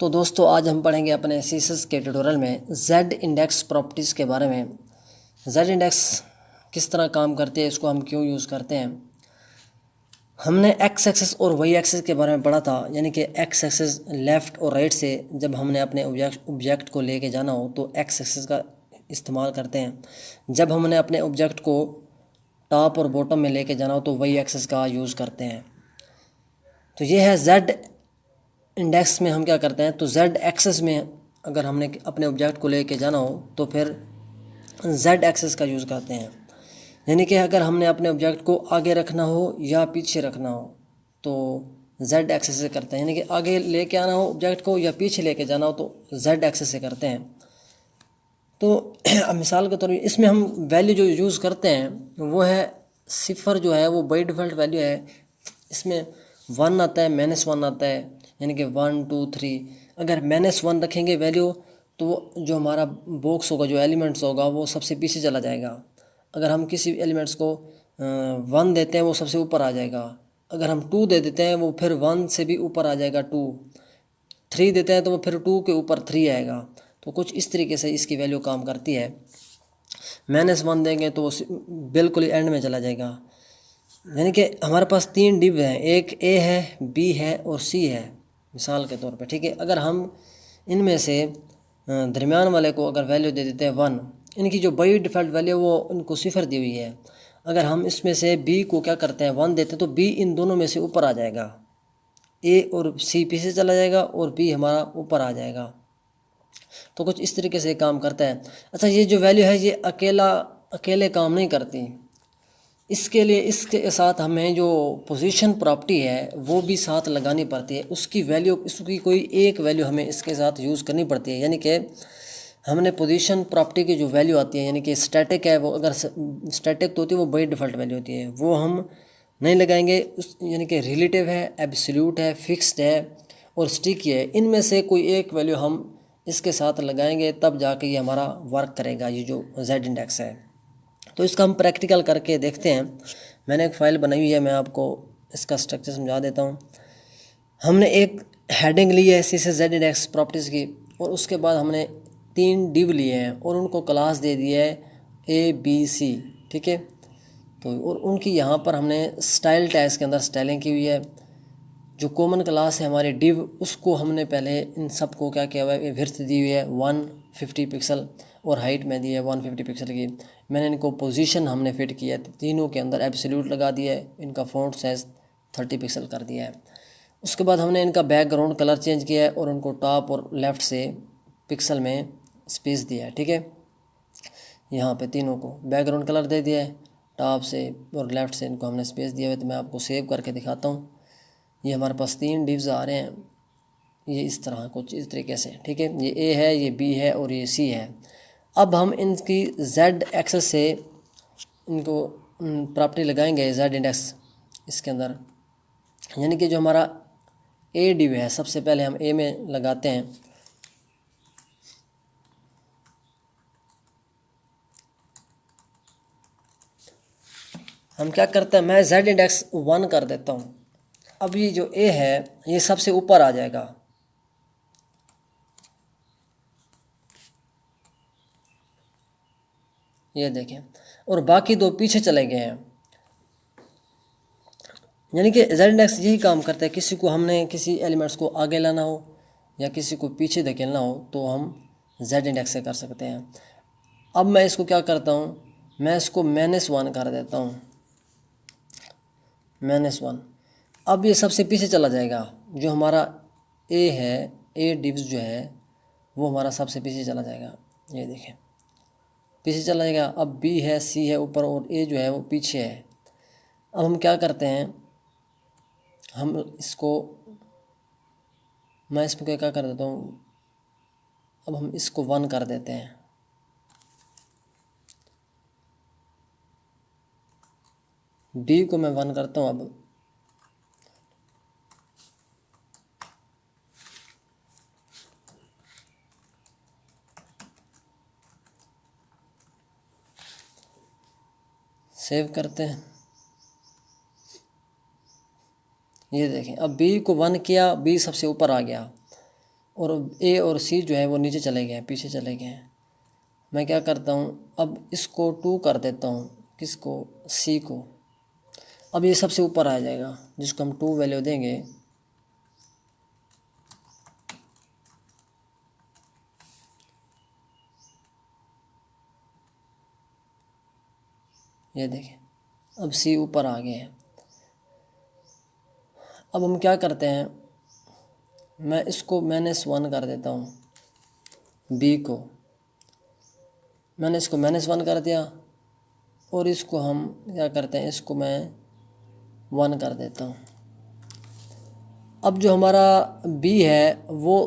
तो दोस्तों आज हम पढ़ेंगे अपने सीएसएस के ट्यूटोरियल में जेड इंडेक्स प्रॉपर्टीज़ के बारे में। जेड इंडेक्स किस तरह काम करती है, इसको हम क्यों यूज़ करते हैं। हमने एक्स एक्सेस और वाई एक्सेस के बारे में पढ़ा था, यानी कि एक्स एक्सेस लेफ़्ट और राइट से जब हमने अपने ऑब्जेक्ट को लेके जाना हो तो एक्स एक्सेस का इस्तेमाल करते हैं। जब हमने अपने ऑब्जेक्ट को टॉप और बॉटम में लेके जाना हो तो वाई एक्सेस का यूज़ करते हैं। तो ये है जेड इंडेक्स में हम क्या करते हैं, तो जेड एक्सेस में अगर हमने अपने ऑब्जेक्ट को लेके जाना हो तो फिर जेड एक्सेस का यूज़ करते हैं। यानी कि अगर हमने अपने ऑब्जेक्ट को आगे रखना हो या पीछे रखना हो तो जेड एक्सेस से करते हैं, यानी कि आगे लेके आना हो ऑब्जेक्ट को या पीछे लेके जाना हो तो जेड एक्सेस से करते हैं। तो अब मिसाल के तौर पर इसमें हम वैल्यू जो यूज़ करते हैं वो है सिफर, जो है वो बाई डिफ़ॉल्ट वैल्यू है। इसमें 1 आता है, -1 आता है, यानी कि 1 2 3। अगर -1 रखेंगे वैल्यू तो जो हमारा बॉक्स होगा, जो एलिमेंट्स होगा, वो सबसे पीछे चला जाएगा। अगर हम किसी एलिमेंट्स को 1 देते हैं वो सबसे ऊपर आ जाएगा। अगर हम 2 दे देते हैं वो फिर 1 से भी ऊपर आ जाएगा 2। 3 देते हैं तो वो फिर 2 के ऊपर 3 आएगा। तो कुछ इस तरीके से इसकी वैल्यू काम करती है। -1 देंगे तो वो बिल्कुल एंड में चला जाएगा। यानी कि हमारे पास 3 डिव हैं, एक ए है, बी है और सी है मिसाल के तौर पे, ठीक है। अगर हम इनमें से दरमियान वाले को अगर वैल्यू दे देते हैं 1, इनकी जो बाई डिफ़ॉल्ट वैल्यू वो इनको सिफर दी हुई है। अगर हम इसमें से बी को क्या करते हैं 1 देते हैं तो बी इन दोनों में से ऊपर आ जाएगा। ए और सी पीछे चला जाएगा और बी हमारा ऊपर आ जाएगा। तो कुछ इस तरीके से काम करता है। अच्छा, ये जो वैल्यू है ये अकेले काम नहीं करती। इसके लिए इसके साथ हमें जो पोजीशन प्रॉपर्टी है वो भी साथ लगानी पड़ती है। उसकी वैल्यू, इसकी कोई एक वैल्यू हमें इसके साथ यूज़ करनी पड़ती है। यानी कि हमने पोजीशन प्रॉपर्टी की जो वैल्यू आती है, यानी कि स्टैटिक है, वो अगर स्टैटिक तो होती है वो बाई डिफ़ॉल्ट वैल्यू होती है, वो हम नहीं लगाएंगे। उस यानी कि रिलेटिव है, एब्सोल्यूट है, फिक्स्ड है और स्टिकी है, इनमें से कोई एक वैल्यू हम इसके साथ लगाएंगे तब जाके ये हमारा वर्क करेगा, ये जो जेड इंडेक्स है। तो इसका हम प्रैक्टिकल करके देखते हैं। मैंने एक फ़ाइल बनाई हुई है, मैं आपको इसका स्ट्रक्चर समझा देता हूँ। हमने एक हेडिंग ली है सीएसएस जेड इंडेक्स प्रॉपर्टीज़ की, और उसके बाद हमने 3 डिव लिए हैं और उनको क्लास दे दिया है ए बी सी, ठीक है। तो और उनकी यहाँ पर हमने स्टाइल टैग्स के अंदर स्टाइलिंग की हुई है। जो कॉमन क्लास है हमारे डिव, उसको हमने पहले इन सब को क्या किया हुआ है, विड्थ दी हुई है 150 पिक्सल और हाइट में दी है 150 पिक्सल की। मैंने इनको पोजीशन हमने फिट किया है, तीनों के अंदर एब्सोल्यूट लगा दिया है, इनका फ़ॉन्ट साइज़ 30 पिक्सल कर दिया है। उसके बाद हमने इनका बैकग्राउंड कलर चेंज किया है और उनको टॉप और लेफ़्ट से पिक्सल में स्पेस दिया है, ठीक है। यहाँ पे तीनों को बैकग्राउंड कलर दे दिया है, टॉप से और लेफ़्ट से इनको हमने स्पेस दिया हुआ है। तो मैं आपको सेव करके दिखाता हूँ। ये हमारे पास 3 डिव्स आ रहे हैं, ये इस तरह कुछ इस तरीके से, ठीक है। ये ए है, ये बी है और ये सी है। अब हम इनकी जेड एक्सेस से इनको प्रॉपर्टी लगाएंगे जेड इंडेक्स इसके अंदर। यानी कि जो हमारा ए डिव है, सबसे पहले हम ए में लगाते हैं। हम क्या करते हैं, मैं जेड इंडेक्स 1 कर देता हूँ। अब ये जो ए है ये सबसे ऊपर आ जाएगा, ये देखें, और बाकी 2 पीछे चले गए हैं। यानी कि जेड इंडेक्स यही काम करता है, किसी को हमने किसी एलिमेंट्स को आगे लाना हो या किसी को पीछे धकेलना हो तो हम जेड इंडेक्स से कर सकते हैं। अब मैं इसको क्या करता हूँ, मैं इसको -1 कर देता हूँ, -1। अब ये सबसे पीछे चला जाएगा। जो हमारा ए है, ए डिव्स जो है वो हमारा सबसे पीछे चला जाएगा, ये देखें पीछे चला जाएगा। अब बी है, सी है ऊपर और ए जो है वो पीछे है। अब हम क्या करते हैं, हम इसको, मैं इसमें क्या कर देता हूँ, अब हम इसको 1 कर देते हैं। डी को मैं 1 करता हूँ। अब सेव करते हैं, ये देखें। अब बी को 1 किया, बी सबसे ऊपर आ गया और ए और सी जो है वो नीचे चले गए हैं, पीछे चले गए हैं। मैं क्या करता हूँ, अब इसको 2 कर देता हूँ, किसको, सी को। अब ये सबसे ऊपर आ जाएगा, जिसको हम 2 वैल्यू देंगे। ये देखें, अब सी ऊपर आ गए हैं। अब हम क्या करते हैं, मैं इसको -1 कर देता हूँ, बी को मैंने इसको -1 कर दिया, और इसको हम क्या करते हैं, इसको मैं 1 कर देता हूँ। अब जो हमारा बी है वो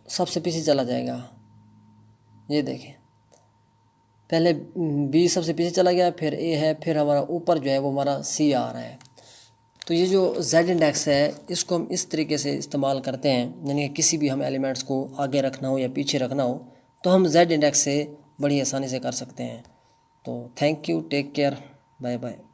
सबसे पीछे चला जाएगा। ये देखें, पहले बी सबसे पीछे चला गया, फिर ए है, फिर हमारा ऊपर जो है वो हमारा सी आ रहा है। तो ये जो Z इंडेक्स है इसको हम इस तरीके से इस्तेमाल करते हैं, यानी कि किसी भी हम एलिमेंट्स को आगे रखना हो या पीछे रखना हो तो हम Z इंडेक्स से बड़ी आसानी से कर सकते हैं। तो thank you, take care, bye bye.